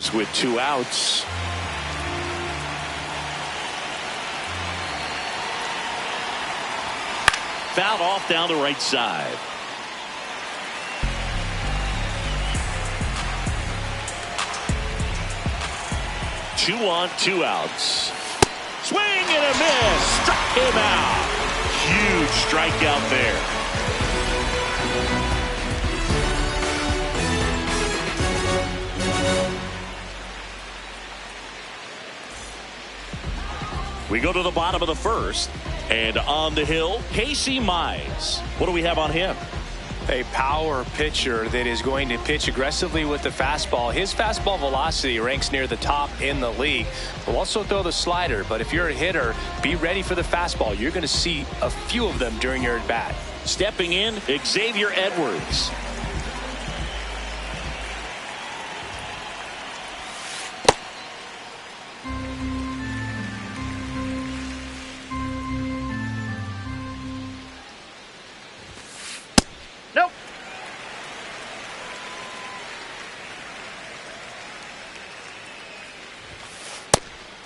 with 2 outs. Fouled off down the right side. Two on, 2 outs. Swing and a miss. Struck him out. Huge strikeout there. We go to the bottom of the first, and on the hill, Casey Mize. What do we have on him? A power pitcher that is going to pitch aggressively with the fastball. His fastball velocity ranks near the top in the league. Will also throw the slider, but if you're a hitter, be ready for the fastball. You're going to see a few of them during your at-bat. Stepping in, Xavier Edwards. Nope.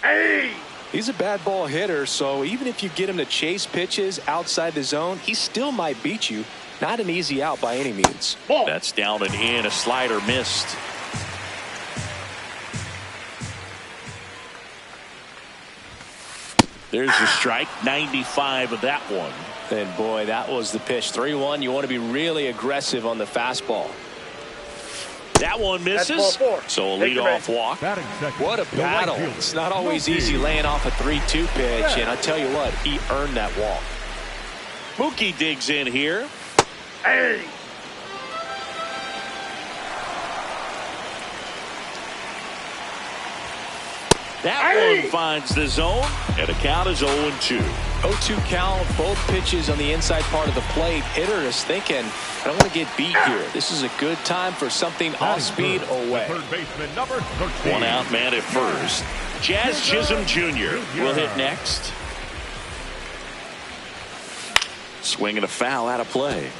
Hey! He's a bad ball hitter, so even if you get him to chase pitches outside the zone, he still might beat you. Not an easy out by any means. Ball. That's down and in. A slider missed. There's the strike. 95 of that one. And boy, that was the pitch. 3-1. You want to be really aggressive on the fastball. That one misses. So a leadoff walk. What a battle. It's not always easy laying off a 3-2 pitch. And I tell you what, he earned that walk. Mookie digs in here. Hey! That one finds the zone, and the count is 0-2. 0-2 count, both pitches on the inside part of the plate. Hitter is thinking, I don't want to get beat here. This is a good time for something off speed away. Third baseman number 13. 1 out man at first. Jazz Chisholm Jr. will hit next. Swing and a foul out of play.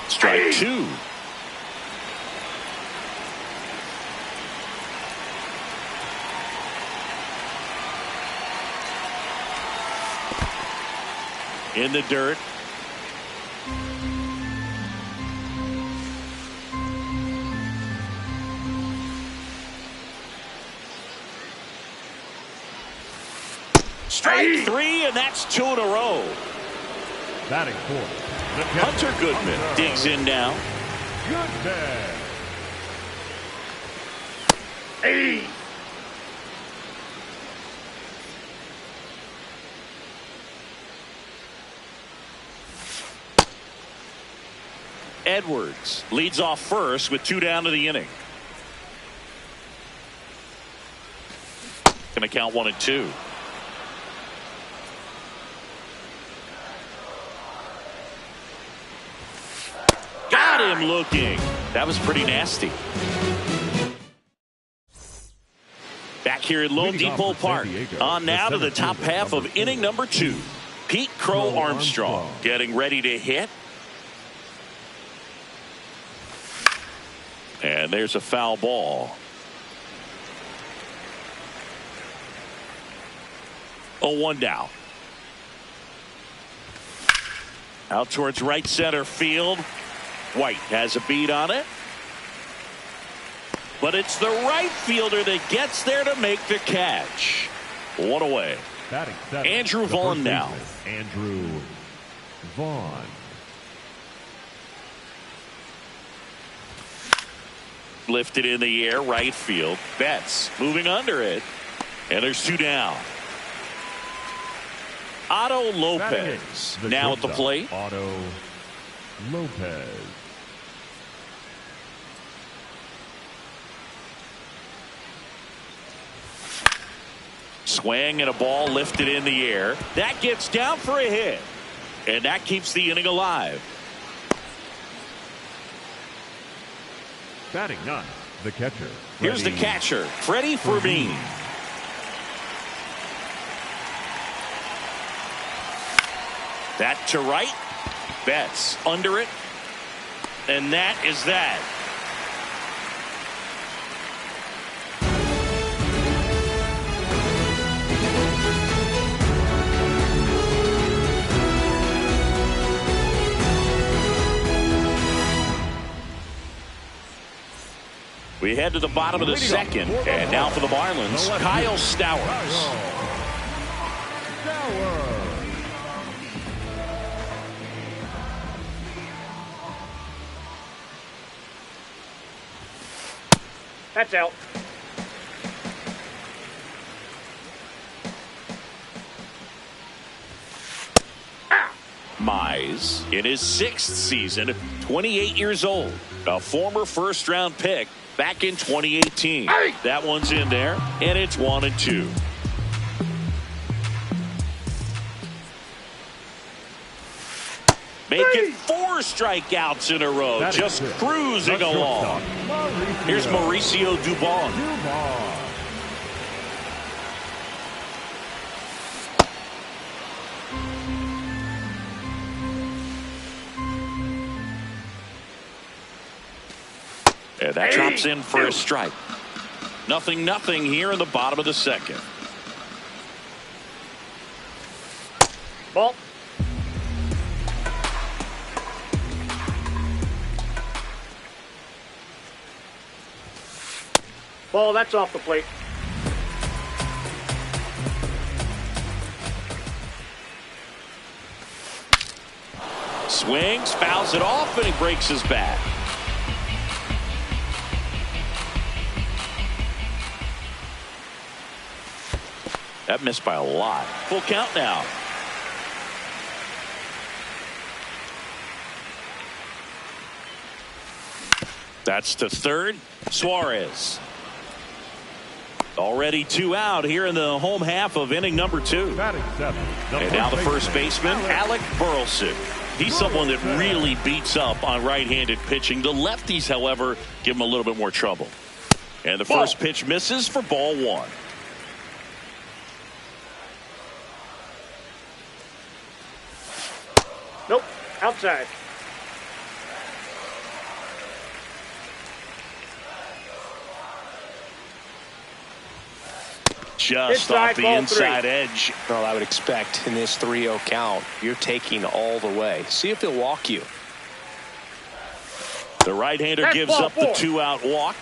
Strike 2. In the dirt. Strike 3, and that's 2 in a row. Batting fourth. Hunter Goodman digs in now. Goodman. Hey. Edwards leads off first with 2 down to the inning. Going to count 1 and 2. Got him looking. That was pretty nasty. Back here at Lone Depot Park. On now to the top half of inning number 2. Pete Crow Armstrong getting ready to hit. And there's a foul ball. 0-1 down. Out towards right center field. White has a beat on it. But it's the right fielder that gets there to make the catch. 1 away. Andrew Vaughn now. Andrew Vaughn. Lifted in the air, right field. Betts moving under it. And there's 2 down. Otto Lopez now at the plate. Otto Lopez. Swing and a ball lifted in the air. That gets down for a hit. And that keeps the inning alive. Batting 9, the catcher. Here's the catcher, Freddie Fermin. That to right. Betts under it. And that is that. We head to the bottom of the second. And now for the Marlins, Kyle Stowers. That's out. Mize in his 6th season, 28 years old, a former first-round pick back in 2018. That one's in there, and it's 1-2. Making 4 strikeouts in a row, just cruising along. Here's Mauricio Dubon. And that drops in for a strike. 0-0 here in the bottom of the second. Ball. Ball, that's off the plate. Swings, fouls it off, and he breaks his bat. That missed by a lot. Full count now. That's to third. Suarez. Already 2 out here in the home half of inning number 2. And now the first baseman, Alec Burleson. He's someone that really beats up on right-handed pitching. The lefties, however, give him a little bit more trouble. And the first pitch misses for ball 1. Nope, outside. Just off the inside edge. Well, I would expect in this 3-0 count, you're taking all the way. See if he'll walk you. The right-hander gives up the 2-out walk.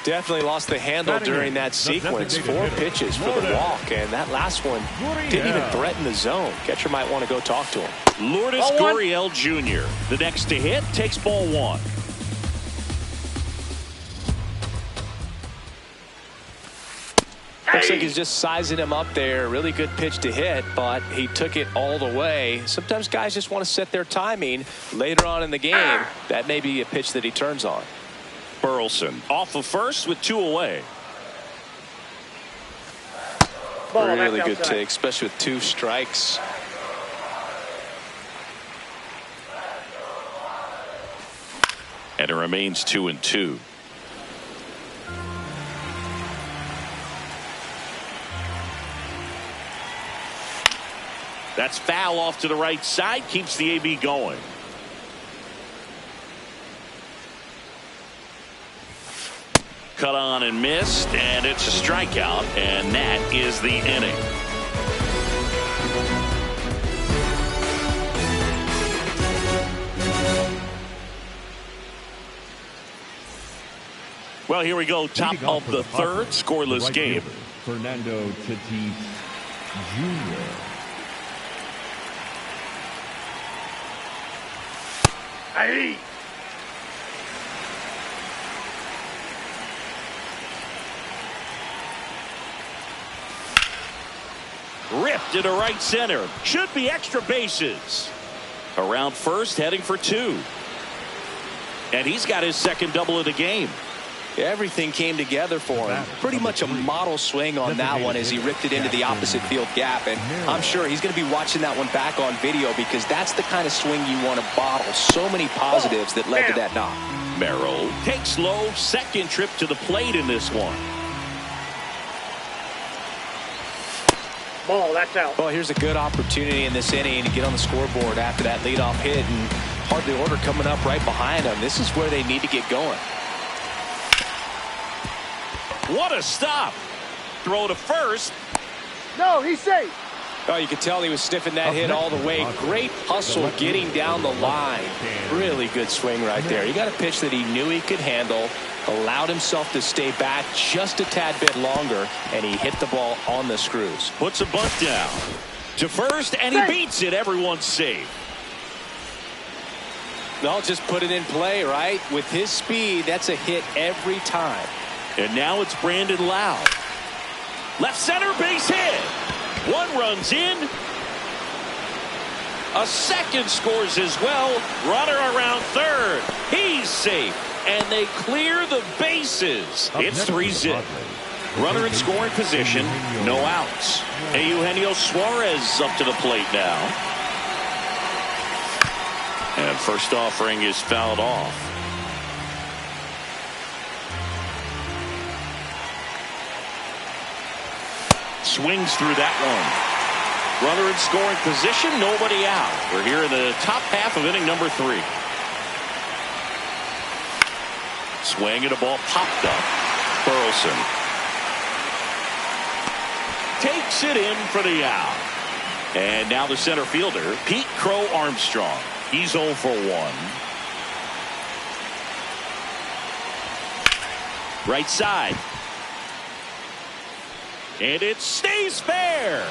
Definitely lost the handle during that sequence. 4 pitches for the walk, and that last one didn't even threaten the zone. Catcher might want to go talk to him. Lourdes Gurriel Jr., the next to hit, takes ball 1. Looks like he's just sizing him up there. Really good pitch to hit, but he took it all the way. Sometimes guys just want to set their timing later on in the game. That may be a pitch that he turns on. Burleson off of first with 2 away. Ball, really good take, especially with 2 strikes. And it remains 2-2. That's foul off to the right side, keeps the AB going. Cut on and missed, and it's a strikeout, and that is the inning. Well, here we go, top of the third, scoreless game. Fernando Tatis Jr. Hey. Ripped into right center. Should be extra bases. Around first, heading for 2. And he's got his second double of the game. Everything came together for him. Pretty much a model swing on that one as he ripped it into the opposite field gap. And I'm sure he's going to be watching that one back on video because that's the kind of swing you want to bottle. So many positives that led to that knock. Merrill takes low, second trip to the plate in this one. Ball, that's out. Well, here's a good opportunity in this inning to get on the scoreboard after that leadoff hit, and hardly order coming up right behind them. This is where they need to get going. What a stop. Throw to first. No, he's safe. Oh, you could tell he was sniffing that hit all the way. Great hustle getting down the line. Really good swing right there. He got a pitch that he knew he could handle, allowed himself to stay back just a tad bit longer, and he hit the ball on the screws. Puts a bunt down to first, and he beats it. Everyone's safe. No, just put it in play, right? With his speed, that's a hit every time. And now it's Brandon Lowe. Left center base hit. One runs in. A second scores as well. Runner around third. He's safe. And they clear the bases. It's 3-0. Runner in scoring position. No outs. Eugenio Suarez up to the plate now. And first offering is fouled off. Swings through that one. Runner in scoring position, nobody out. We're here in the top half of inning number 3. Swing and a ball popped up. Burleson takes it in for the out. And now the center fielder, Pete Crow Armstrong. He's 0 for 1. Right side. And it stays fair.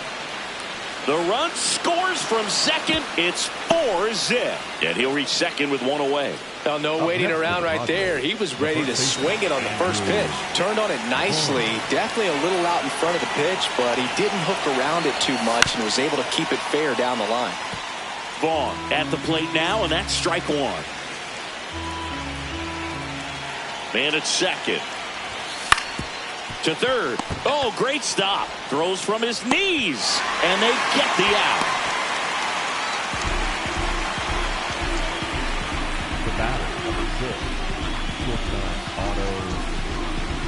The run scores from second. It's 4-0. And he'll reach second with 1 away. Well, no waiting around right there. He was ready to swing it on the first pitch. Turned on it nicely. Definitely a little out in front of the pitch, but he didn't hook around it too much and was able to keep it fair down the line. Vaughn at the plate now, and that's strike 1. Man at second. To third. Oh, great stop. Throws from his knees, and they get the out. The batter, number 6, shortstop Otto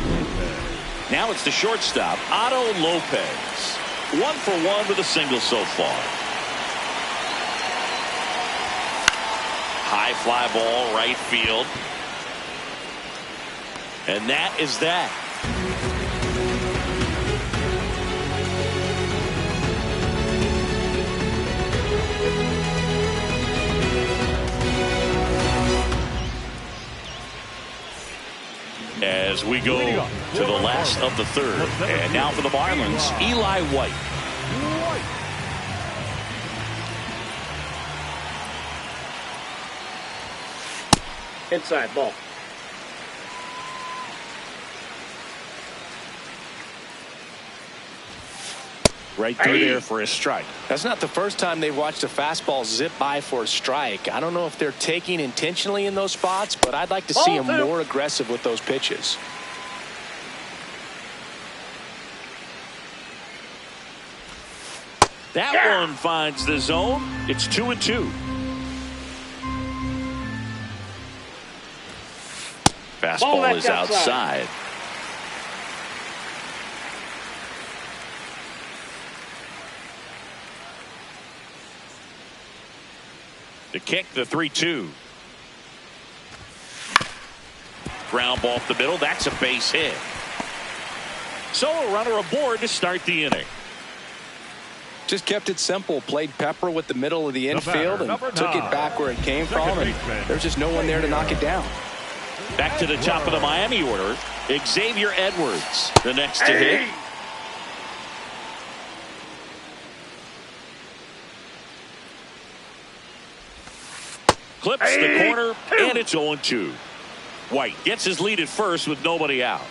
Lopez. Now it's the shortstop, Otto Lopez. 1 for 1 with a single so far. High fly ball, right field. And that is that. As we go to the last of the third. And now for the Marlins, Eli White. Inside, ball. Right through there for a strike. That's not the first time they've watched a fastball zip by for a strike. I don't know if they're taking intentionally in those spots, but I'd like to see him more aggressive with those pitches. That one finds the zone. It's 2-2. Fastball is outside. The kick, the 3-2. Ground ball up the middle. That's a base hit. So a runner aboard to start the inning. Just kept it simple. Played pepper with the middle of the infield and took it back where it came from. And there's just no one there to knock it down. Back to the top of the Miami order. Xavier Edwards, the next to hit. Clips the corner, and it's 0-2. White gets his lead at first with nobody out.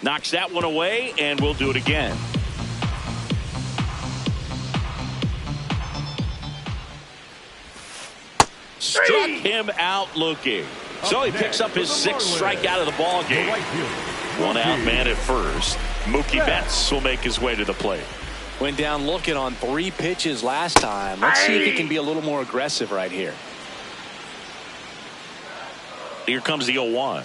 Knocks that one away, and we'll do it again. Struck him out looking. So he picks up his 6th strikeout of the ball game. One out man at first. Mookie Betts will make his way to the plate. Went down looking on 3 pitches last time. Let's see if he can be a little more aggressive right here. Here comes the 0-1.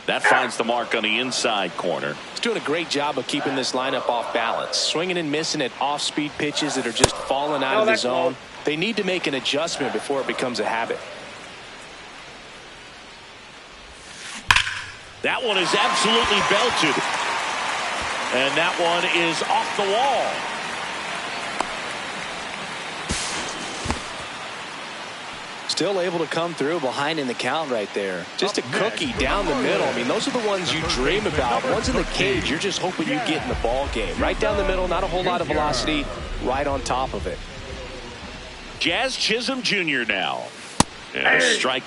That finds the mark on the inside corner. He's doing a great job of keeping this lineup off balance. Swinging and missing at off-speed pitches that are just falling out of the zone. They need to make an adjustment before it becomes a habit. That one is absolutely belted. And that one is off the wall. Still able to come through behind in the count right there. Just a cookie down the middle. I mean, those are the ones you dream about. Ones in the cage, you're just hoping you get in the ball game. Right down the middle, not a whole lot of velocity, right on top of it. Jazz Chisholm Jr. now. And a strike.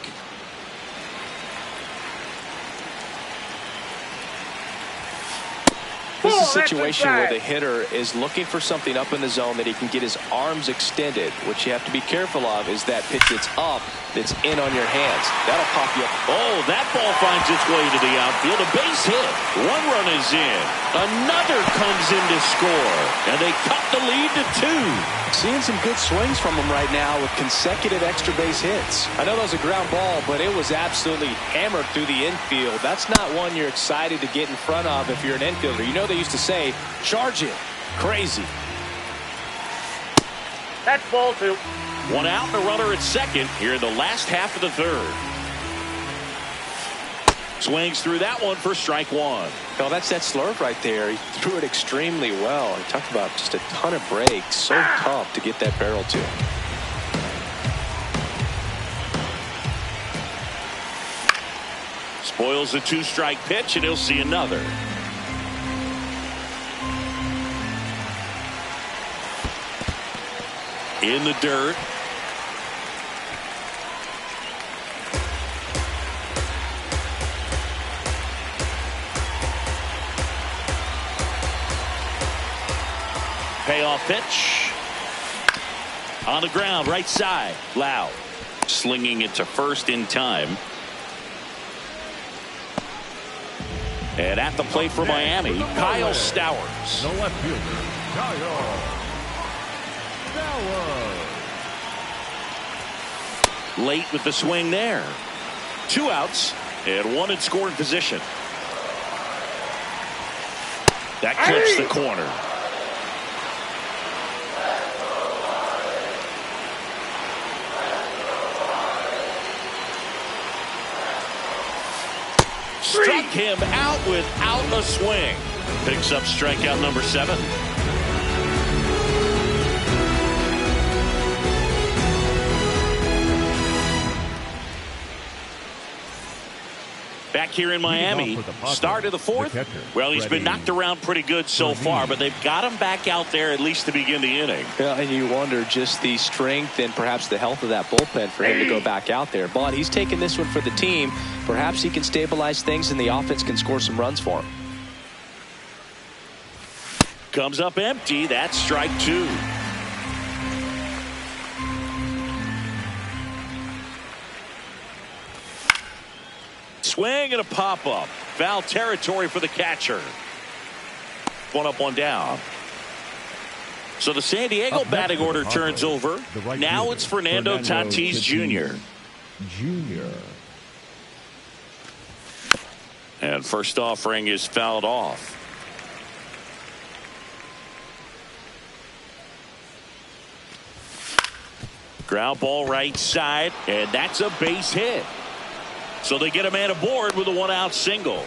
This is a situation where the hitter is looking for something up in the zone that he can get his arms extended. What you have to be careful of is that pitch that's up, that's in on your hands. That'll pop you up. Oh, that ball finds its way to the outfield. A base hit. One run is in. Another comes in to score. And they cut the lead to 2. Seeing some good swings from him right now with consecutive extra base hits. I know that was a ground ball, but it was absolutely hammered through the infield. That's not one you're excited to get in front of if you're an infielder. You know they used to say, charge it. Crazy. That's ball 2. One out and a runner at second here in the last half of the third. Swings through that one for strike 1. No, that's that slurve right there. He threw it extremely well. He talked about just a ton of breaks. So tough to get that barrel to. Spoils a 2-strike pitch, and he'll see another. In the dirt. Payoff pitch. On the ground, right side. Lau slinging it to first in time. And at the plate for Miami, Kyle Stowers. The left fielder, Kyle Stowers. Late with the swing there. 2 outs and 1 in scoring position. That clips the corner. Struck him out without a swing. Picks up strikeout number 7. Back here in Miami, start of the 4th. Well, he's been knocked around pretty good so far, but they've got him back out there at least to begin the inning. Yeah, and you wonder just the strength and perhaps the health of that bullpen for him to go back out there. But he's taking this one for the team. Perhaps he can stabilize things and the offense can score some runs for him. Comes up empty. That's strike 2. Swing and a pop-up. Foul territory for the catcher. 1 up, 1 down. So the San Diego batting order turns over. Now it's Fernando Tatis Jr. And first offering is fouled off. Ground ball right side, and that's a base hit. So they get a man aboard with a 1-out single.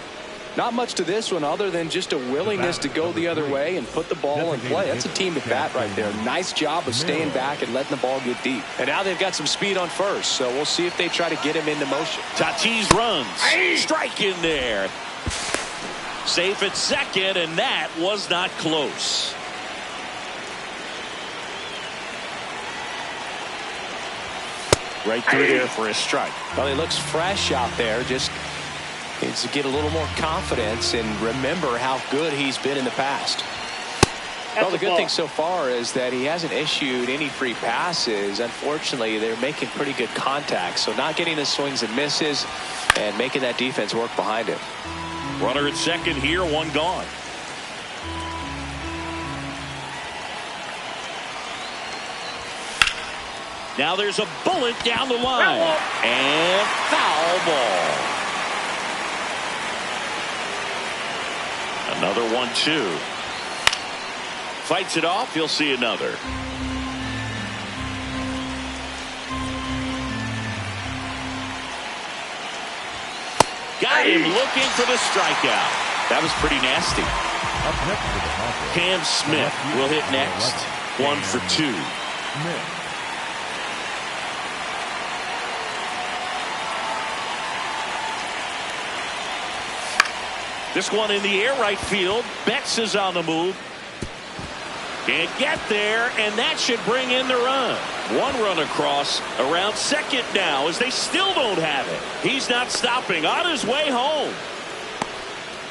Not much to this one other than just a willingness to go the other way and put the ball in play. That's a team at bat right there. Nice job of staying back and letting the ball get deep. And now they've got some speed on first, so we'll see if they try to get him into motion. Tatis runs. Strike in there. Safe at second, and that was not close. Right through there for a strike. Well, he looks fresh out there. Just needs to get a little more confidence and remember how good he's been in the past. Well, the good thing so far is that he hasn't issued any free passes. Unfortunately, they're making pretty good contact. So not getting the swings and misses and making that defense work behind him. Runner at second here, 1 gone. Now there's a bullet down the line. And foul ball. Another 1-2. Fights it off. You'll see another. Got him looking for the strikeout. That was pretty nasty. Cam Smith will hit next. 1 for 2. This one in the air right field. Betts is on the move. Can't get there, and that should bring in the run. 1 run across around second now as they still don't have it. He's not stopping on his way home.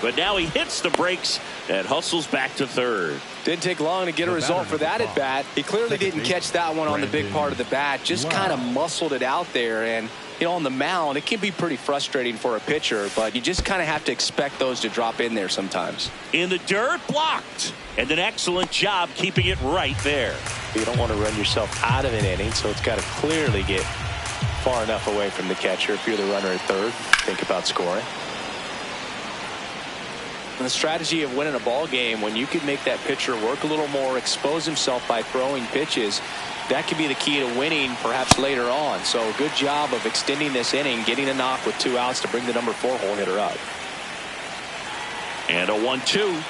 But now he hits the brakes and hustles back to third. Didn't take long to get a result for that at bat. He clearly didn't catch that one on the big part of the bat. Just kind of muscled it out there. And, you know, on the mound, it can be pretty frustrating for a pitcher, but you just kind of have to expect those to drop in there sometimes. In the dirt, blocked. And an excellent job keeping it right there. You don't want to run yourself out of an inning, so it's got to clearly get far enough away from the catcher. If you're the runner at third, think about scoring. And the strategy of winning a ball game, when you can make that pitcher work a little more, expose himself by throwing pitches, that could be the key to winning perhaps later on. So good job of extending this inning, getting a knock with 2 outs to bring the number 4 hole hitter up. And a 1-2.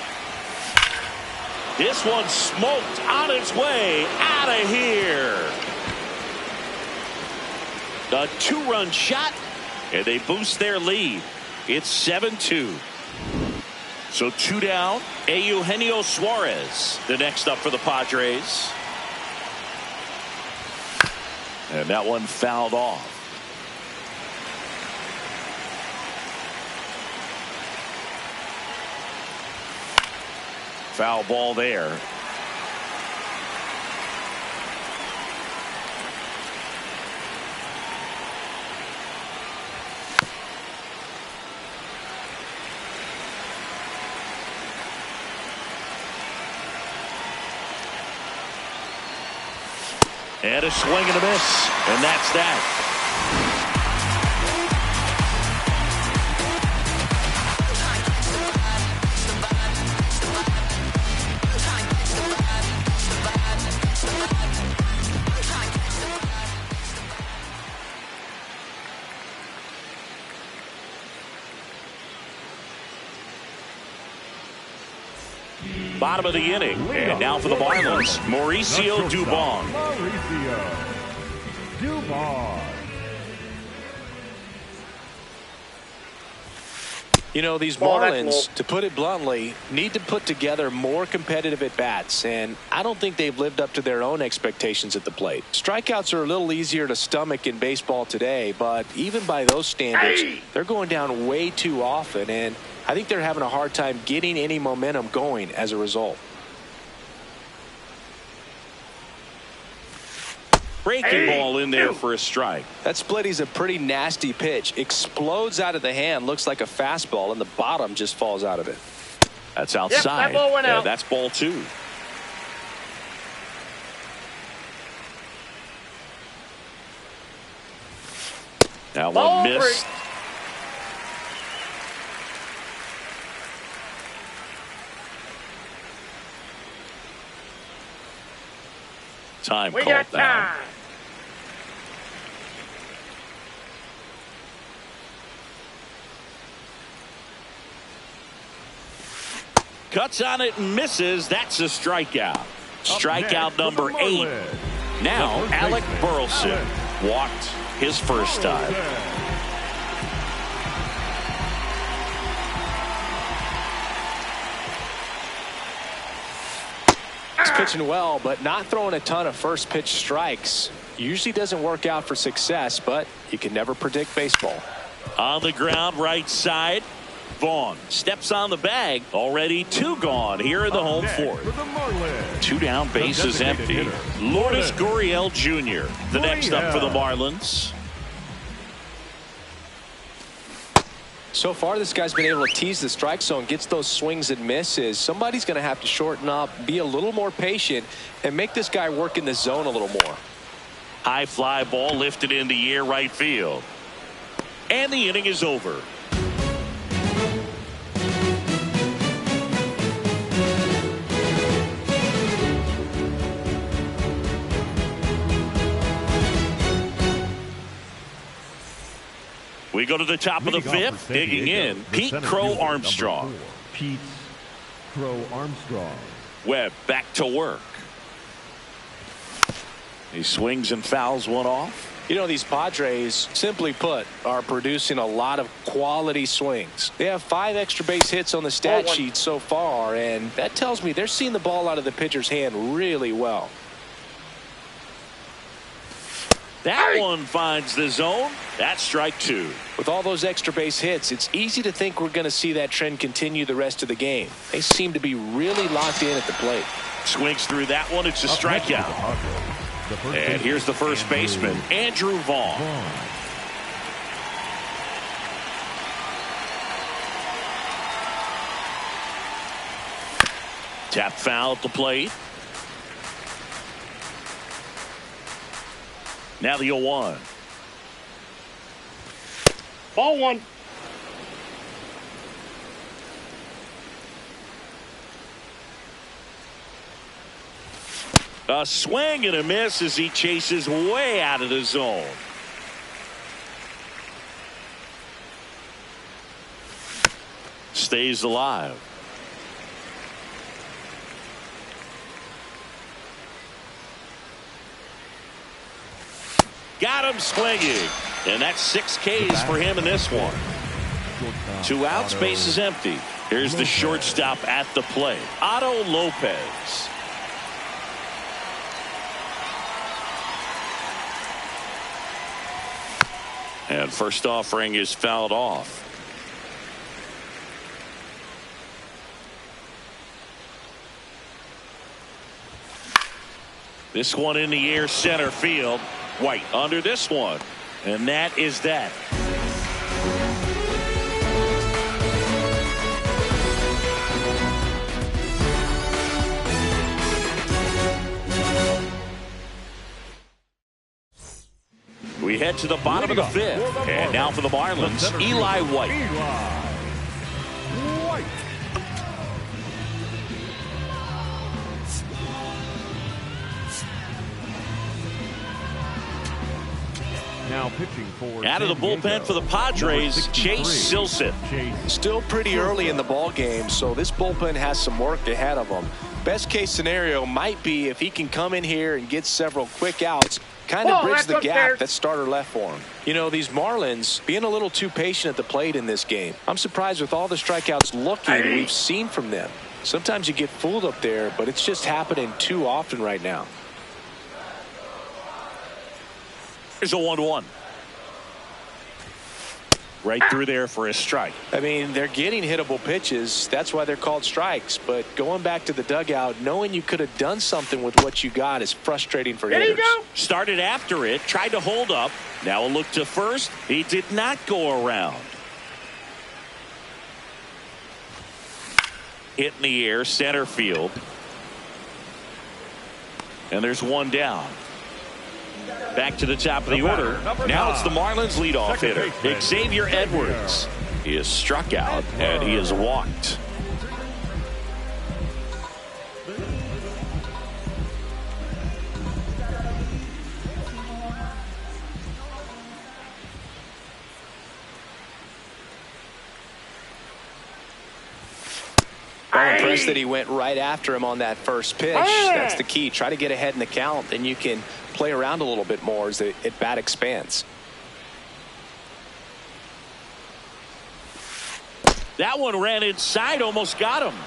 This one smoked on its way out of here. A 2-run shot, and they boost their lead. It's 7-2. So 2 down. Eugenio Suarez, the next up for the Padres. And that one fouled off. Foul ball there. And a swing and a miss. And that's that. Bottom of the inning. And now for the Marlins, Mauricio Dubon. You know, these Marlins, to put it bluntly, need to put together more competitive at-bats, and I don't think they've lived up to their own expectations at the plate. Strikeouts are a little easier to stomach in baseball today, but even by those standards, they're going down way too often, and I think they're having a hard time getting any momentum going as a result. Breaking ball in there for a strike. That splitty's a pretty nasty pitch. Explodes out of the hand, looks like a fastball, and the bottom just falls out of it. That's outside. Yep, that ball went out. That's ball 2. That one missed. Time We called got down. time. Cuts on it and misses. That's a strikeout. Strikeout number 8. Now Alec Burleson walked his first time. He's pitching well, but not throwing a ton of first pitch strikes. Usually doesn't work out for success, but you can never predict baseball. On the ground, right side. Vaughn steps on the bag. Already 2 gone here in the home fourth. 2 down, bases empty. Lourdes Gurriel Jr. the next up for the Marlins. So far, this guy's been able to tease the strike zone, gets those swings and misses. Somebody's going to have to shorten up, be a little more patient, and make this guy work in the zone a little more. High fly ball lifted in the air right field. And the inning is over. We go to the top of the fifth. Digging in, Pete Crow Armstrong. Pete Crow Armstrong. Webb back to work. He swings and fouls one off. You know, these Padres, simply put, are producing a lot of quality swings. They have 5 extra base hits on the stat sheet so far, and that tells me they're seeing the ball out of the pitcher's hand really well. That one finds the zone. That's strike 2. With all those extra base hits, it's easy to think we're going to see that trend continue the rest of the game. They seem to be really locked in at the plate. Swings through that one. It's a strikeout. And here's the first baseman, Andrew Vaughn. Tap foul at the plate. Now the 0-1. Ball 1. A swing and a miss as he chases way out of the zone. Stays alive. Got him swinging. And that's 6 Ks for him in this one. 2 outs, base is empty. Here's the shortstop at the plate, Otto Lopez. And first offering is fouled off. This one in the air, center field. White under this one. And that is that. We head to the bottom of the 5th. And now for the Marlins, Eli White. Now pitching for out of the bullpen for the Padres, Chase Silseth. Still pretty early in the ball game, so this bullpen has some work ahead of them. Best case scenario might be if he can come in here and get several quick outs, kind of bridge the gap that starter left for him. You know, these Marlins being a little too patient at the plate in this game. I'm surprised with all the strikeouts we've seen from them. Sometimes you get fooled up there, but it's just happening too often right now. Here's a 1-1. Right through there for a strike. I mean, they're getting hittable pitches. That's why they're called strikes. But going back to the dugout, knowing you could have done something with what you got is frustrating for hitters. Started after it, tried to hold up. Now a look to first. He did not go around. Hit in the air, center field. And there's one down. Back to the top of the order. Now it's the Marlins leadoff hitter, Xavier Edwards. He is struck out and he is walked. I'm impressed that he went right after him on that first pitch. That's the key. Try to get ahead in the count, then you can play around a little bit more as the at bat expands. That one ran inside, almost got him.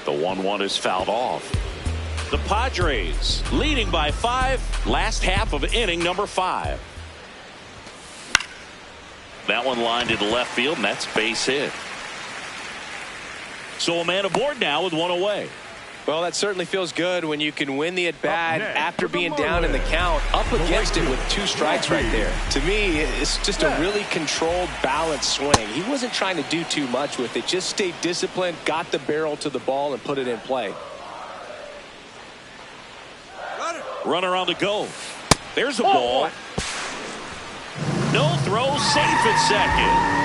The 1-1 is fouled off. The Padres leading by 5, last half of inning number 5. That one lined to the left field, and that's base hit. So a man aboard now with one away. Well, that certainly feels good when you can win the at-bat after being down in the count, up against it with 2 strikes right there. To me, it's just a really controlled, balanced swing. He wasn't trying to do too much with it. Just stayed disciplined, got the barrel to the ball, and put it in play. Runner on the go. There's a ball. No throw, safe at second.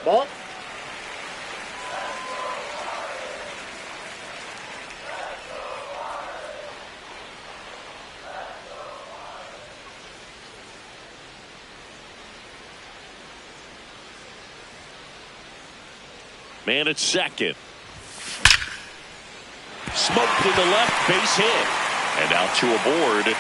Ball. Man at second. Smoked to the left, base hit. And out to a board.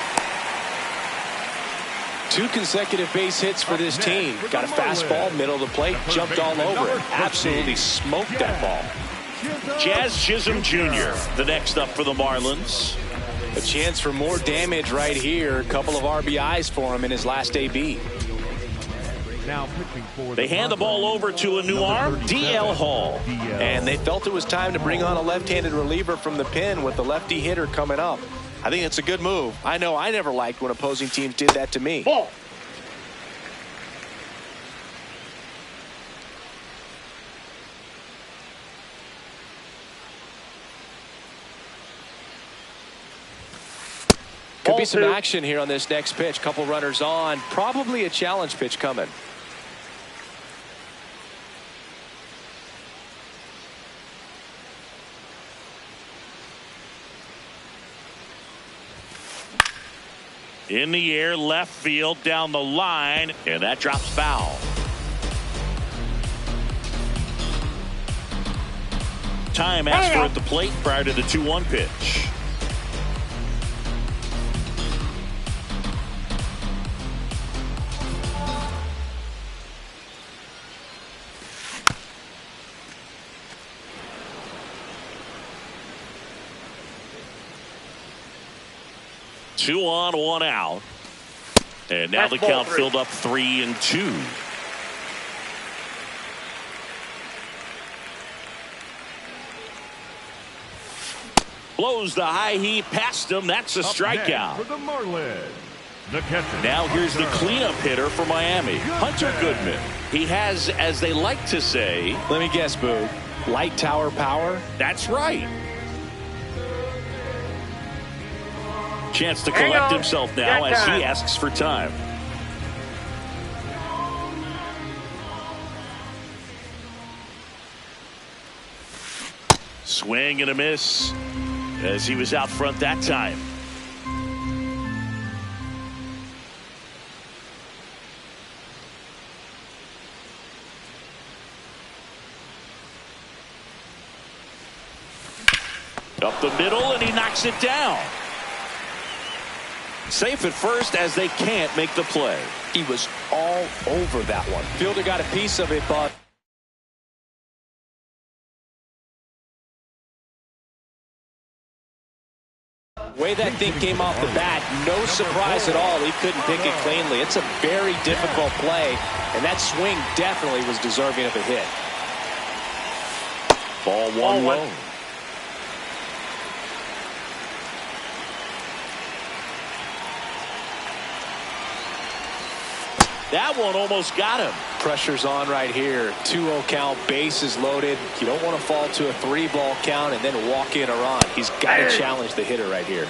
2 consecutive base hits for this team. Got a fastball, middle of the plate, jumped all over it. Absolutely smoked that ball. Jazz Chisholm Jr., the next up for the Marlins. A chance for more damage right here. A couple of RBIs for him in his last AB. Now pitching for They hand the ball over to a new arm, DL Hall. And they felt it was time to bring on a left-handed reliever from the pen with the lefty hitter coming up. I think it's a good move. I know I never liked when opposing teams did that to me. Ball. Could be some action here on this next pitch. Couple runners on. Probably a challenge pitch coming. In the air, left field, down the line, and that drops foul. Time asked for at the plate prior to the 2-1 pitch. Two on, 1 out. And now the count filled up 3-2. Blows the high heat past him. That's a strikeout. For the Marlins, the catcher. Now here's the cleanup hitter for Miami, Hunter Goodman. He has, as they like to say, let me guess, Boog, light tower power? That's right. Chance to collect himself now as he asks for time. Swing and a miss as he was out front that time. Up the middle, and he knocks it down. Safe at first as they can't make the play. He was all over that one. Fielder got a piece of it, but the way that thing came off the bat, no surprise at all. He couldn't pick it cleanly. It's a very difficult play, and that swing definitely was deserving of a hit. Ball 1 low. That one almost got him. Pressure's on right here. 2-0 count, bases loaded. You don't want to fall to a 3-ball count and then walk in a run. He's got to challenge the hitter right here.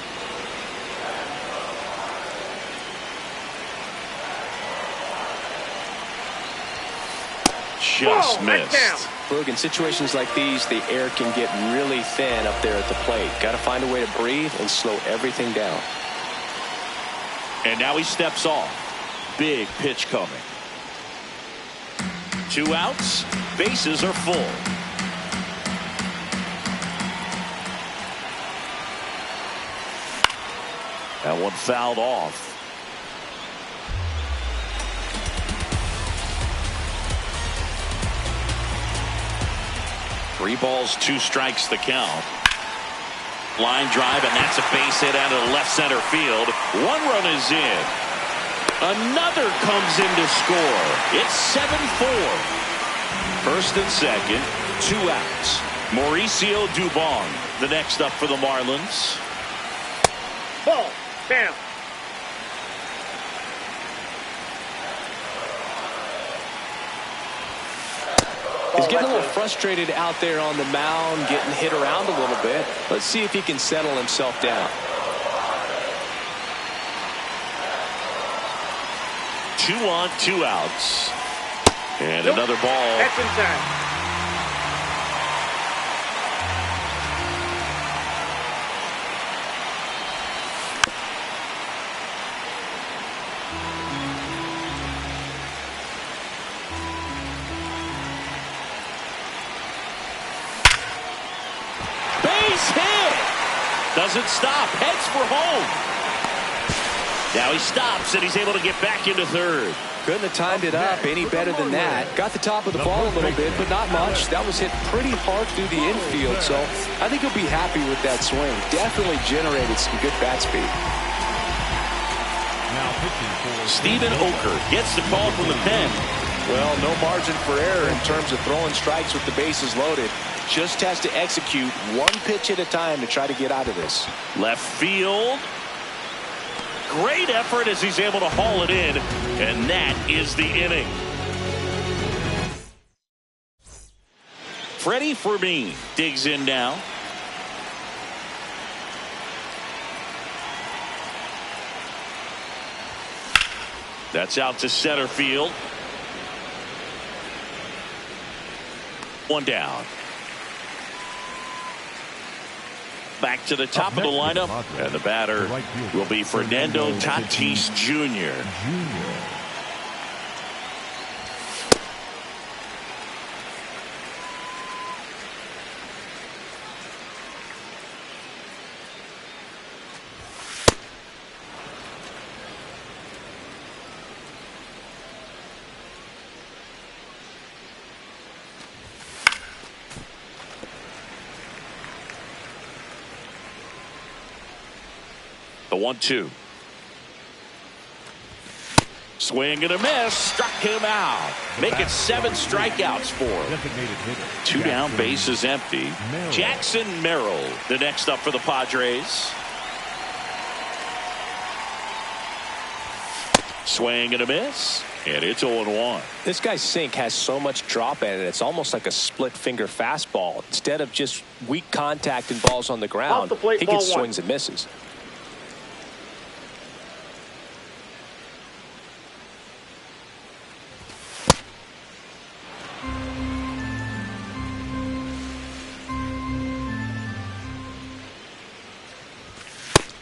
Just missed. Look, in situations like these, the air can get really thin up there at the plate. Got to find a way to breathe and slow everything down. And now he steps off. Big pitch coming. 2 outs. Bases are full. That one fouled off. Three balls, 2 strikes, the count. Line drive, and that's a base hit out of the left center field. 1 run is in. Another comes in to score. It's 7-4. First and second, 2 outs. Mauricio Dubon, the next up for the Marlins. Ball. Down. He's getting a little frustrated out there on the mound, getting hit around a little bit. Let's see if he can settle himself down. 2 on, 2 outs. And another ball. That's inside. Base hit. Doesn't stop. Heads for home. Now he stops and he's able to get back into third. Couldn't have timed it up any better than that. Got the top of the ball a little bit, but not much. That was hit pretty hard through the infield, so I think he'll be happy with that swing. Definitely generated some good bat speed. Now pitching for Steven Oker gets the call from the pen. Well, no margin for error in terms of throwing strikes with the bases loaded. Just has to execute one pitch at a time to try to get out of this. Left field. Great effort as he's able to haul it in, and that is the inning. Freddie Fermin digs in now. That's out to center field. 1 down. Back to the top of the lineup, and the batter will be Fernando Tatis Jr. The 1-2. Swing and a miss. Struck him out. Make it 7 strikeouts for him. 2 down, base is empty. Jackson Merrill, the next up for the Padres. Swing and a miss. And it's 0-1. This guy's sink has so much drop in it. It's almost like a split finger fastball. Instead of just weak contact and balls on the ground, Off the plate, he ball gets one. swings and misses.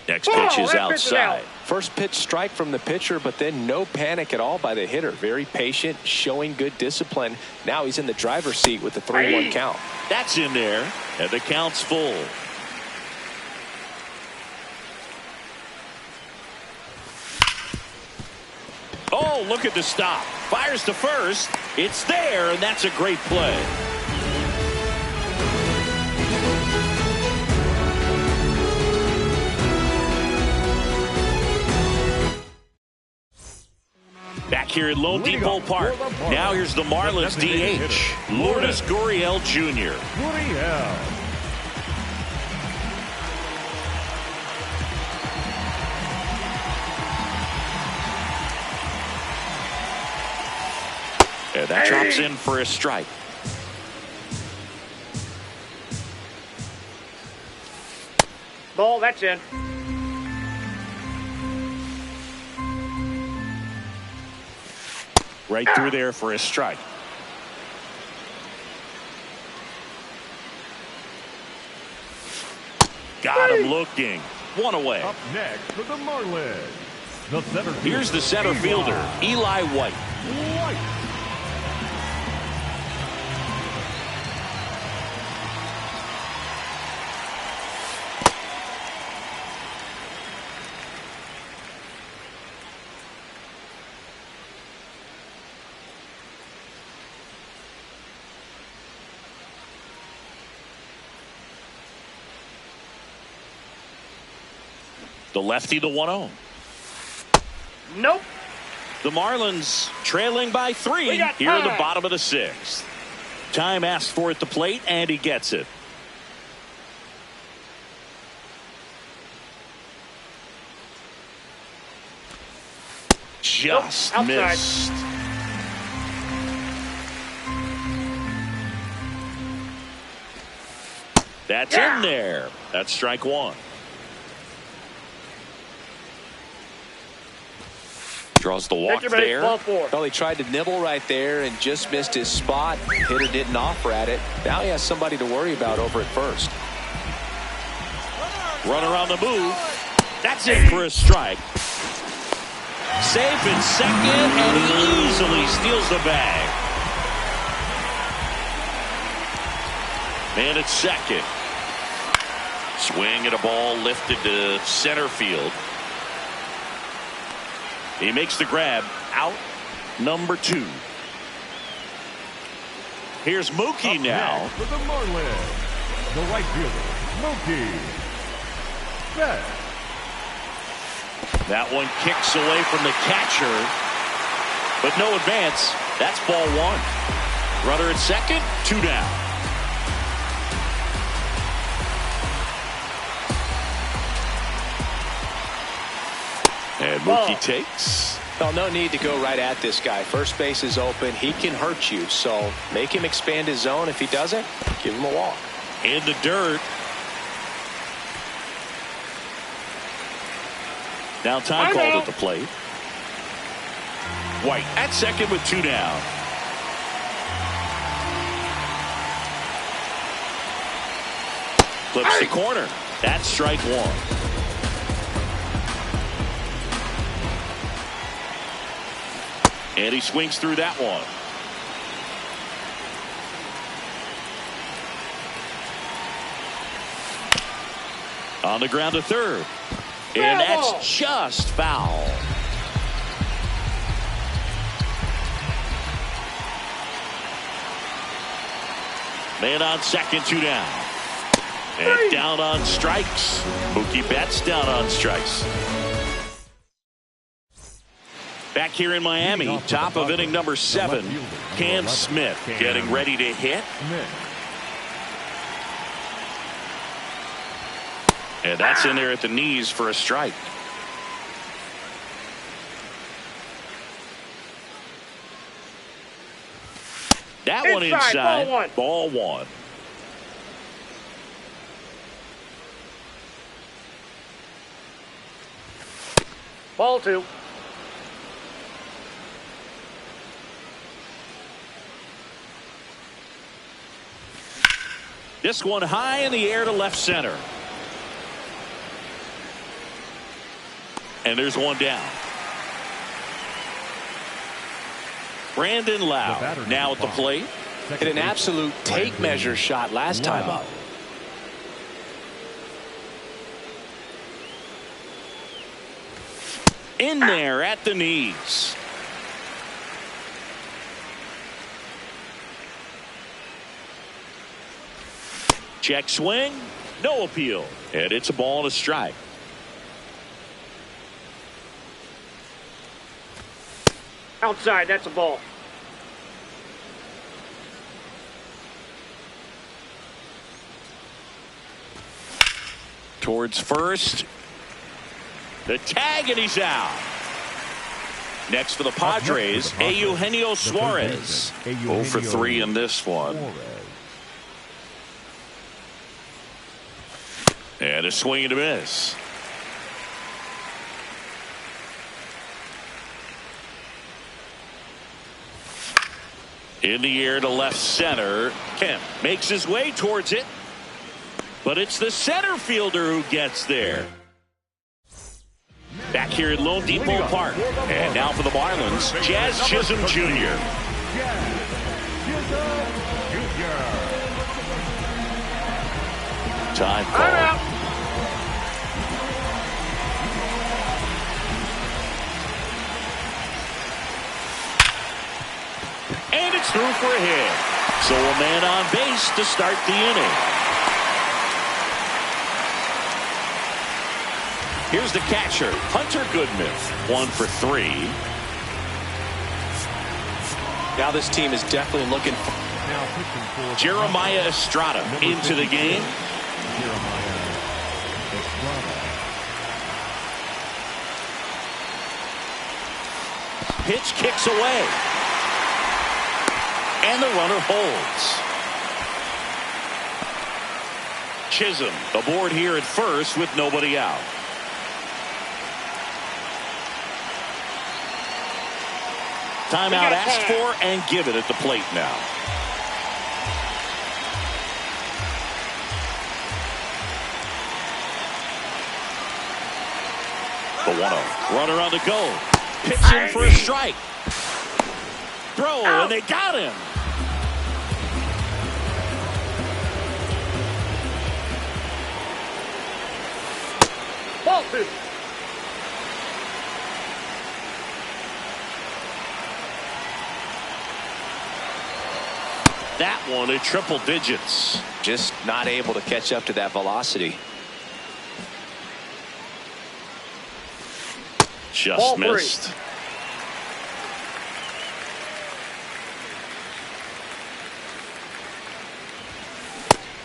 Next pitch is that pitch is out. outside. First pitch strike from the pitcher, but then no panic at all by the hitter. Very patient, showing good discipline. Now he's in the driver's seat with the 3-1 count. That's in there, and the count's full. Oh, look at the stop. Fires to first. It's there, and that's a great play. Back here at Lone Depot Park. Now here's the Marlins DH, Lourdes Gurriel Jr. And that drops in for a strike. Ball, that's in. Right through there for a strike. Got him looking. 1 away. Up next for the Marlins, the center fielder. Here's the center fielder, Eli White. The lefty, the 1-0. Nope. The Marlins trailing by 3 here in the bottom of the 6th. Time asked for at the plate, and he gets it. Just missed. That's in there. That's strike 1. Draws the walk there. Well, he tried to nibble right there and just missed his spot. Hitter didn't offer at it. Now he has somebody to worry about over at first. Runner on the move. That's it for a strike. Safe in second, and he easily steals the bag. Man at second. Swing at a ball lifted to center field. He makes the grab. Out number 2. Here's Mookie now. For the Marlins, the right fielder, Mookie Betts. That one kicks away from the catcher, but no advance. That's ball 1. Runner at second, 2 down. And Mookie takes. Well, no need to go right at this guy. First base is open. He can hurt you, so make him expand his zone. If he doesn't, give him a walk. In the dirt. Now time called at the plate. White at second with 2 down. Flips the corner. That's strike 1. And he swings through that one. On the ground to third. And that's just foul. Man on second, 2 down. And down on strikes. Mookie Betts down on strikes. Back here in Miami, top of inning number 7, Cam Smith getting ready to hit. And that's in there at the knees for a strike. That one inside. Ball 1. Ball 2. This one high in the air to left center. And there's one down. Brandon Lau now at the plate. Hit an absolute tape measure shot last time up. In there at the knees. Check swing. No appeal. And it's a ball and a strike. Outside, that's a ball. Towards first. The tag, and he's out. Next for the Padres, Eugenio Suarez. 0 for 3 in this one. And a swing and a miss. In the air to left center. Kemp makes his way towards it. But it's the center fielder who gets there. Back here at Lone Depot Park. And now for the Marlins, Jazz Chisholm Jr. Time call. And it's through for a hit. So a man on base to start the inning. Here's the catcher, Hunter Goodman, 1 for 3. Now this team is definitely looking for Jeremiah Estrada into the game. Pitch kicks away. And the runner holds. Chisholm aboard here at first with nobody out. Timeout asked for and given at the plate now. The 1-0. Runner on the go. Pitching for a strike. Throw, and they got him. Ball 2. That one at triple digits. just not able to catch up to that velocity. Just Ball missed. 3.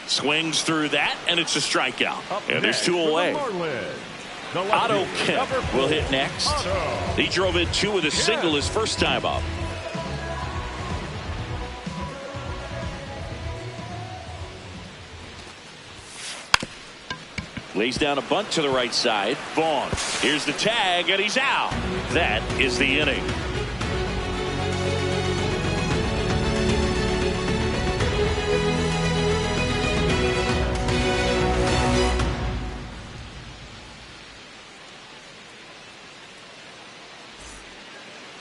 Swings through that, and it's a strikeout. And there's 2 for away. the Marlins, the Otto lefty, Kemp number 4, will hit next. Otto. He drove in 2 with a single his first time up. Lays down a bunt to the right side. Vaughn. Here's the tag, and he's out. That is the inning.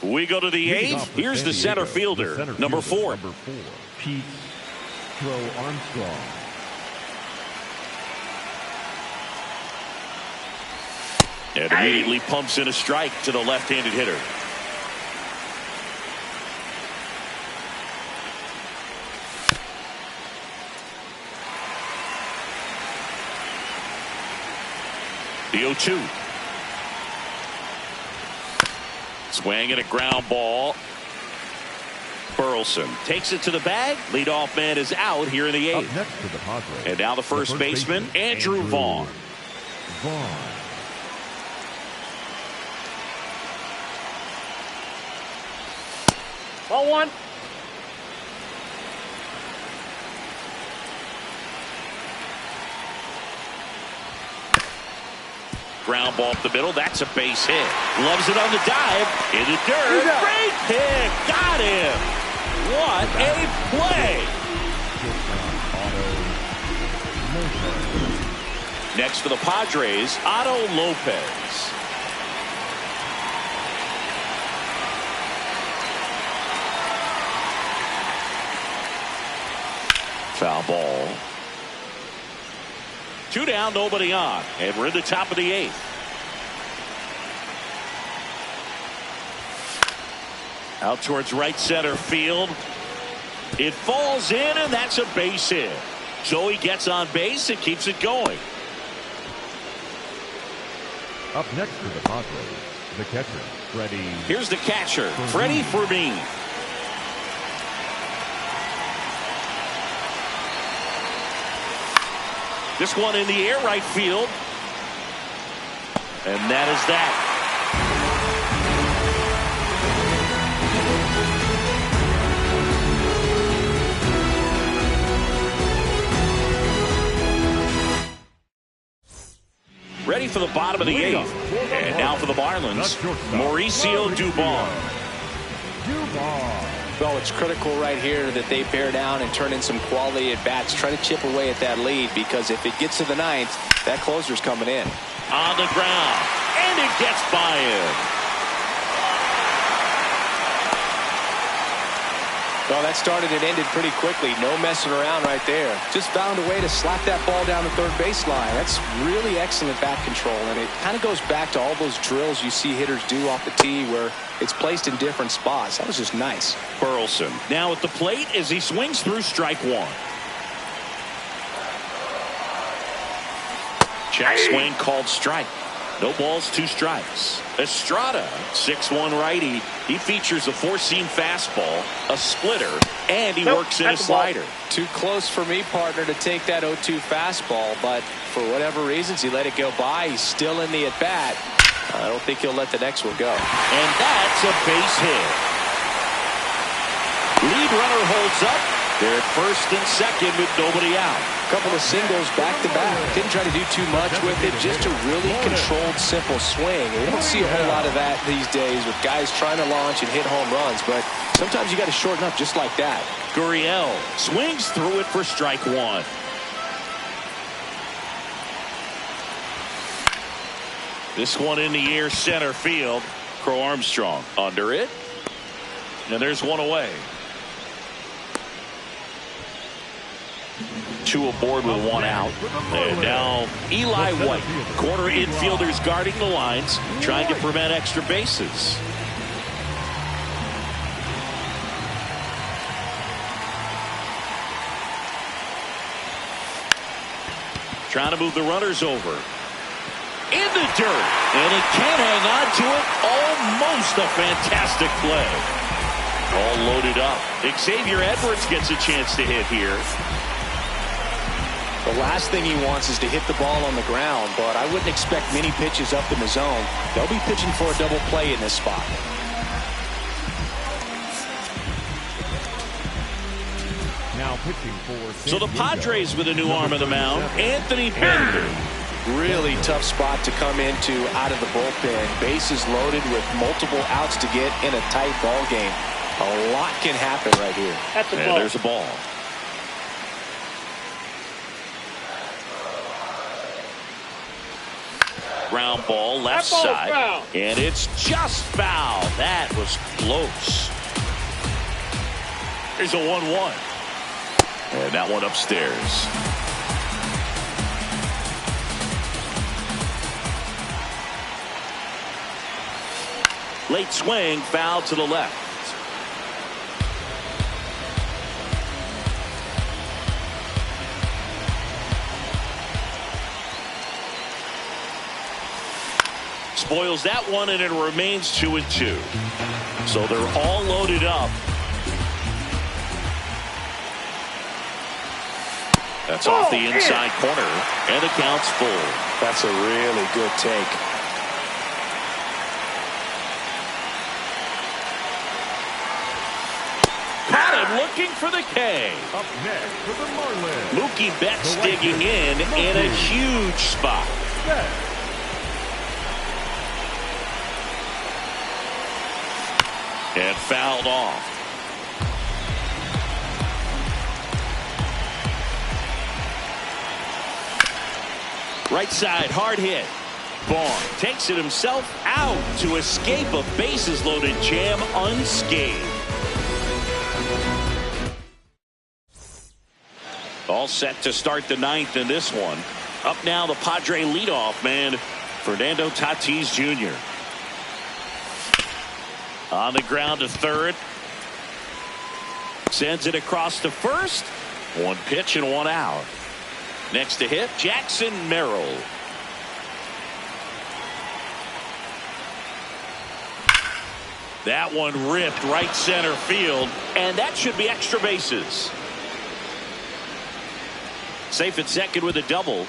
We go to the 8th. Here's the center fielder, number 4. Pete Armstrong. And immediately pumps in a strike to the left-handed hitter. The 0-2. Swing and a ground ball. Burleson takes it to the bag. Leadoff man is out here in the 8th. Up next to the Padres. And now the first baseman, Andrew Vaughn. Ball 1. Ground ball up the middle. That's a base hit. Loves it on the dive. In the dirt. Great pick. Got him. What a play. Next for the Padres, Otto Lopez. Foul ball. 2 down, nobody on, and we're in the top of the 8th. Out towards right center field. It falls in, and that's a base hit. So he gets on base and keeps it going. Up next to the Padres, the catcher, Freddie. Here's the catcher, Freddie Fermin. This one in the air, right field. And that is that. Ready for the bottom of the 8th. And now for the Marlins, Mauricio Dubon. Well, it's critical right here that they bear down and turn in some quality at bats. Try to chip away at that lead, because if it gets to the 9th, that closer's coming in. On the ground, and it gets by him. Well, that started and ended pretty quickly. No messing around right there. Just found a way to slap that ball down the third baseline. That's really excellent bat control, and it kind of goes back to all those drills you see hitters do off the tee where it's placed in different spots. That was just nice. Burleson now at the plate as he swings through strike 1. Check swing called strike. No balls, 2 strikes. Estrada, 6'1" righty. He features a 4-seam fastball, a splitter, and he works in a slider. Too close for me, partner, to take that 0-2 fastball, but for whatever reasons, he let it go by. He's still in the at-bat. I don't think he'll let the next one go. And that's a base hit. Lead runner holds up. They're at first and second with nobody out. Couple of singles back-to-back. Didn't try to do too much with it. Just a really controlled, simple swing. We don't see a whole lot of that these days with guys trying to launch and hit home runs, but sometimes you got to shorten up just like that. Gurriel swings through it for strike 1. This one in the air, center field. Crow Armstrong under it. And there's one away. 2 aboard with 1 out. And now Eli White, corner infielders guarding the lines, trying to prevent extra bases. Trying to move the runners over. In the dirt. And he can't hang on to it. Almost a fantastic play. All loaded up. Xavier Edwards gets a chance to hit here. The last thing he wants is to hit the ball on the ground, but I wouldn't expect many pitches up in the zone. They'll be pitching for a double play in this spot. Now pitching for So the Padres with a new arm of the mound, Anthony Bender. Really tough spot to come into out of the bullpen. Bases loaded with multiple outs to get in a tight ball game. A lot can happen right here. And there's a ball. Ground ball left side. Foul. And it's just foul. That was close. Here's a 1-1. And that one upstairs. Late swing, foul to the left. Spoils that one, and it remains 2-2. So they're all loaded up. That's off the inside corner, and the count's full. That's a really good take. Caught him looking for the K. Up next for the Marlins. Mookie Betts digging in a huge spot. Betts. And fouled off. Right side, hard hit. Vaughn takes it himself out to escape a bases-loaded jam unscathed. All set to start the 9th in this one. Up now, the Padre leadoff man, Fernando Tatis Jr. On the ground to third. Sends it across to first. 1 pitch and 1 out. Next to hit, Jackson Merrill. That one ripped right center field, and that should be extra bases. Safe at second with a double.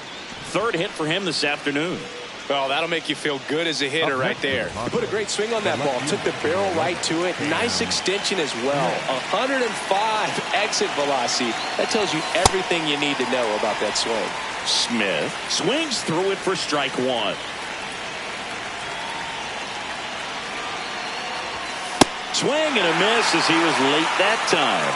3rd hit for him this afternoon. Well, that'll make you feel good as a hitter right there. He put a great swing on that ball. Took the barrel right to it. Nice extension as well. 105 exit velocity. That tells you everything you need to know about that swing. Smith swings through it for strike 1. Swing and a miss as he was late that time.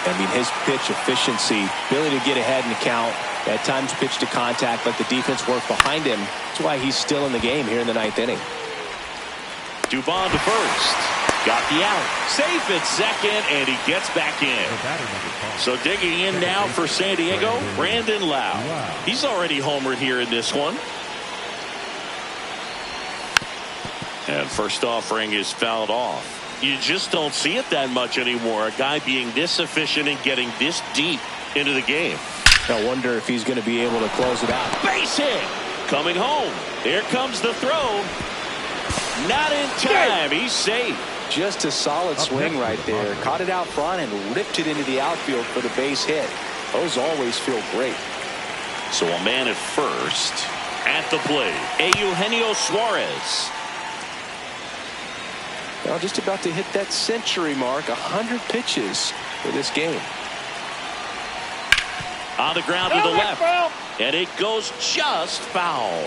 I mean, his pitch efficiency, ability to get ahead in the count, at times pitch to contact, let the defense work behind him. That's why he's still in the game here in the 9th inning. Dubon to first. Got the out. Safe at second, and he gets back in. So digging in now for San Diego, Brandon Lau. He's already homered here in this one. And first offering is fouled off. You just don't see it that much anymore. A guy being this efficient and getting this deep into the game. I wonder if he's going to be able to close it out. Base hit. Coming home. Here comes the throw. Not in time. He's safe. Just a solid swing right there. Caught it out front and ripped it into the outfield for the base hit. Those always feel great. So a man at first. At the plate, Eugenio Suarez. Now just about to hit that century mark. 100 pitches for this game. On the ground to the left. And it goes just foul.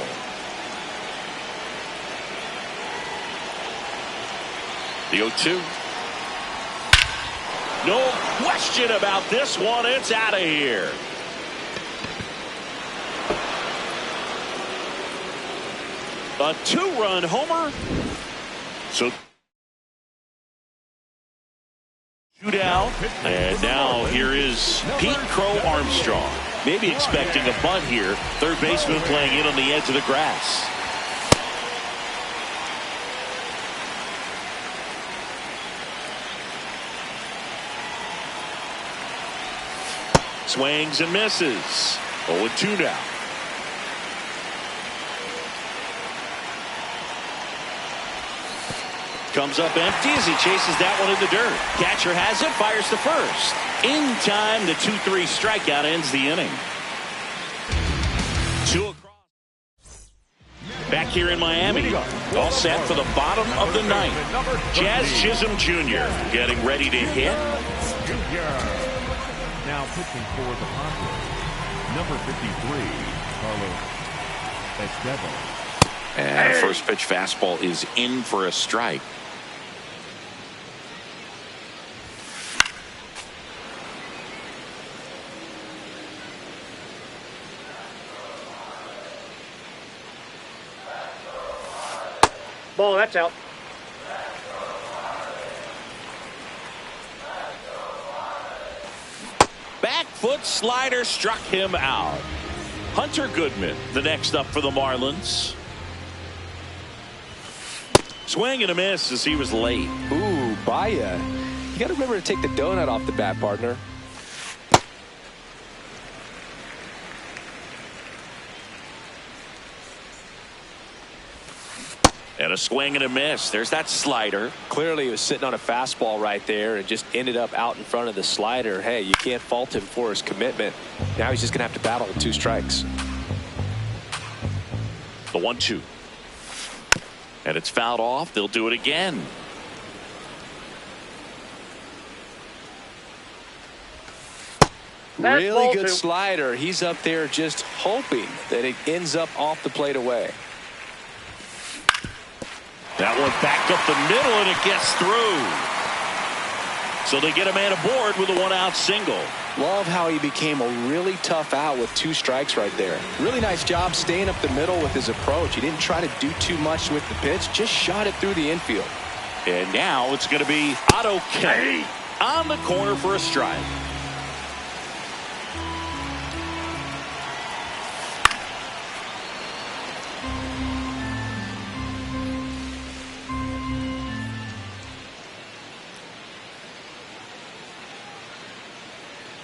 The 0-2. No question about this one. It's out of here. A 2-run homer. So shootout. And now here is Pete Crow Armstrong. Maybe expecting a bunt here. Third baseman playing in on the edge of the grass. Swings and misses. 0-2 now. Comes up empty as he chases that one in the dirt. Catcher has it, fires to first. In time, the 2-3 strikeout ends the inning. 2 across. Back here in Miami, all set for the bottom of the ninth. Jazz Chisholm Jr. getting ready to hit. Now pitching for the Padres, number 53, Carlos Estevez. And first pitch fastball is in for a strike. Ball, that's out. Back foot slider struck him out. Hunter Goodman, the next up for the Marlins. Swing and a miss as he was late. Ooh, Baya. You got to remember to take the donut off the bat, partner. And a swing and a miss. There's that slider. Clearly he was sitting on a fastball right there and just ended up out in front of the slider. Hey, you can't fault him for his commitment. Now he's just going to have to battle with 2 strikes. The 1-2. And it's fouled off. They'll do it again. That's really good 2. slider. He's up there just hoping that it ends up off the plate away. That one backed up the middle and it gets through. So they get a man aboard with a 1-out single. Love how he became a really tough out with 2 strikes right there. Really nice job staying up the middle with his approach. He didn't try to do too much with the pitch, just shot it through the infield. And now it's going to be Otto Kemp on the corner for a strike.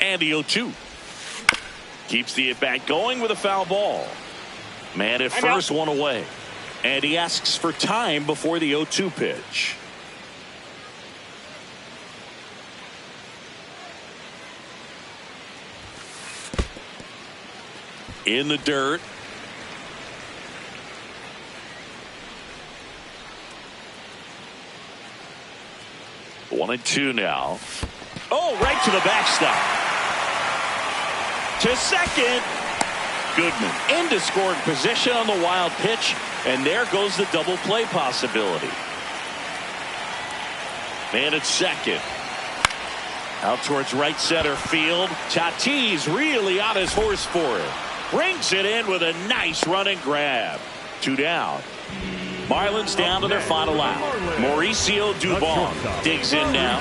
And the 0-2. Keeps the at-bat going with a foul ball. Man at first, one away. And he asks for time before the 0-2 pitch. In the dirt. One and 2 now. Oh, right to the backstop. To second. Goodman into scoring position on the wild pitch. And there goes the double play possibility. Man at second. Out towards right center field. Tatis really on his horse for it. Brings it in with a nice running grab. 2 down. Marlins down to their final out. Mauricio Dubon digs in now.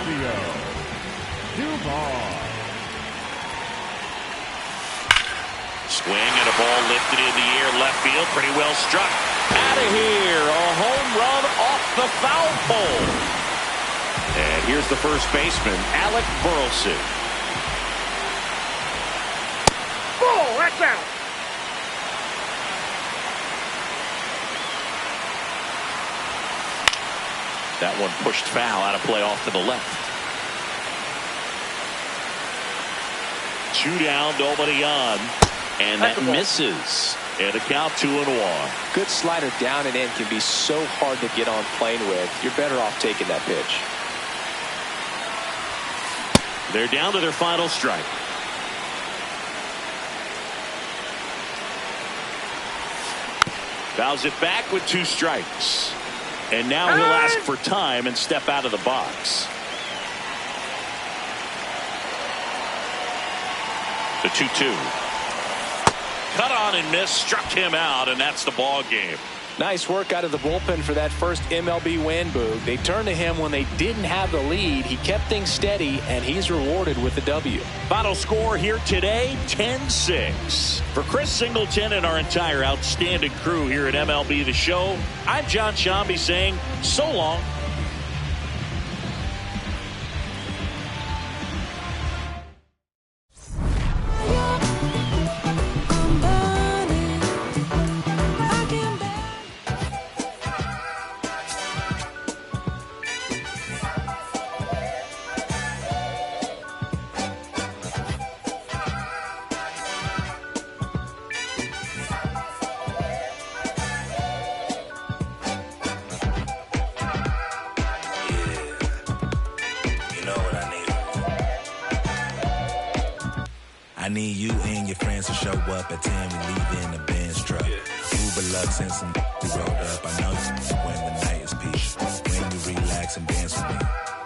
Swing and a ball lifted in the air left field. Pretty well struck. Out of here. A home run off the foul pole. And here's the first baseman, Alec Burleson. Ball, that's out. That one pushed foul out of play off to the left. 2 down, nobody on. And that misses. And a count 2-1. Good slider down and in can be so hard to get on plane with. You're better off taking that pitch. They're down to their final strike. Fouls it back with 2 strikes. And now he'll ask for time and step out of the box. The 2-2. Cut on and miss, struck him out, and that's the ball game. Nice work out of the bullpen for that first MLB win, Boog. They turned to him when they didn't have the lead. He kept things steady, and he's rewarded with the W. Final score here today, 10-6. For Chris Singleton and our entire outstanding crew here at MLB The Show, I'm John Shambi saying so long. I need you and your friends to show up at 10. We leave in a Benz truck. Uber Lux and some rolled up. I know you when the night is peak. When you relax and dance with me.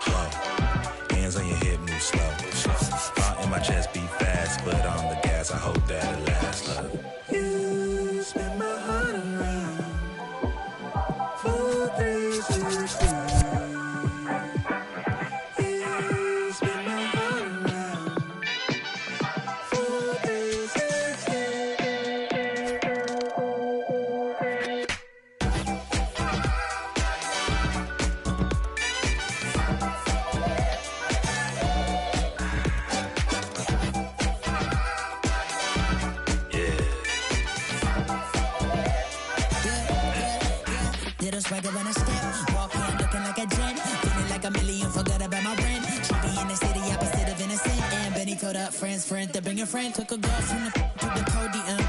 Whoa. Hands on your hip, move slow. Heart in my chest beat fast, but on the gas, I hope that it lasts. Look. You spin my heart around. 4, 3, 6, 5. Swagger when I step, walk in looking like a jet, feeling like a million, forgot about my rent. She be in the city, opposite of innocent. And Benny told up friends, to bring a friend, took a girl from the to the podium.